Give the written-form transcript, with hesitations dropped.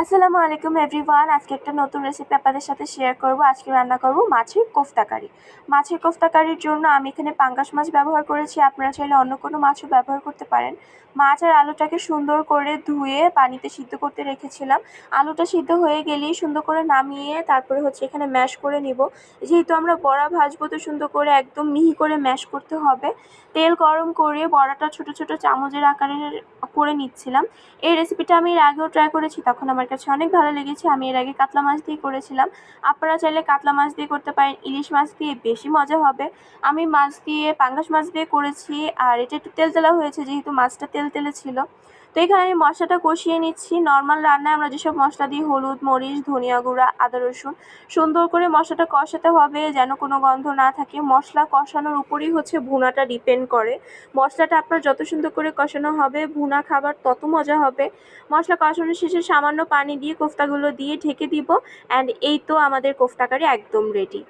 আসসালামু আলাইকুম এভরিওয়ান। আজকে একটা নতুন রেসিপি আপনাদের সাথে শেয়ার করব। আজকে রান্না করব মাছের কোফতা কারি। মাছের কোফতা কারির জন্য আমি এখানে পাঙ্গাস মাছ ব্যবহার করেছি। আপনারা চাইলে অন্য কোনো মাছও ব্যবহার করতে পারেন। মাছ আর আলুটাকে সুন্দর করে ধুয়ে পানিতে সিদ্ধ করতে রেখেছিলাম। আলুটা সিদ্ধ হয়ে গেলেই সুন্দর করে নামিয়ে তারপরে এখানে ম্যাশ করে নিব। যেহেতু আমরা বড়া ভাজবো তো সুন্দর করে একদম মিহি করে ম্যাশ করতে হবে। তেল গরম করে বড়াটা ছোট ছোট চামচের আকারের করে নিচ্ছিলাম। এই রেসিপিটা আমি এর আগেও ট্রাই করেছি, তখন আমার কাছে অনেক ভালো লেগেছে। আমি এর আগে কাতলা মাছ দিয়ে করেছিলাম। আপনারা চাইলে কাতলা মাছ দিয়ে করতে পারেন, ইলিশ মাছ দিয়ে বেশি মজা হবে। আমি মাছ দিয়ে পাঙ্গাস মাছ দিয়ে করেছি, আর এটা একটু তেলতেলা হয়েছে যেহেতু মাছটা তেলতেলে ছিল। তো এখানে আমি মশলাটা কষিয়ে নিচ্ছি। নর্মাল রান্নায় আমরা যেসব মশলা দিই, হলুদ, মরিচ, ধনিয়া গুঁড়া, আদা রসুন, সুন্দর করে মশলাটা কষাতে হবে যেন কোনো গন্ধ না থাকে। মশলা কষানোর উপরই ভুনাটা ডিপেন্ড করে। মশলাটা আপনার যত সুন্দর করে কষানো হবে, ভুনা খাবার তত মজা হবে। মশলা কষানো শেষে সামান্য পানি দিয়ে কোফতাগুলো দিয়ে ঢেকে দিব। অ্যান্ড এই তো আমাদের কোফতা কারি একদম রেডি।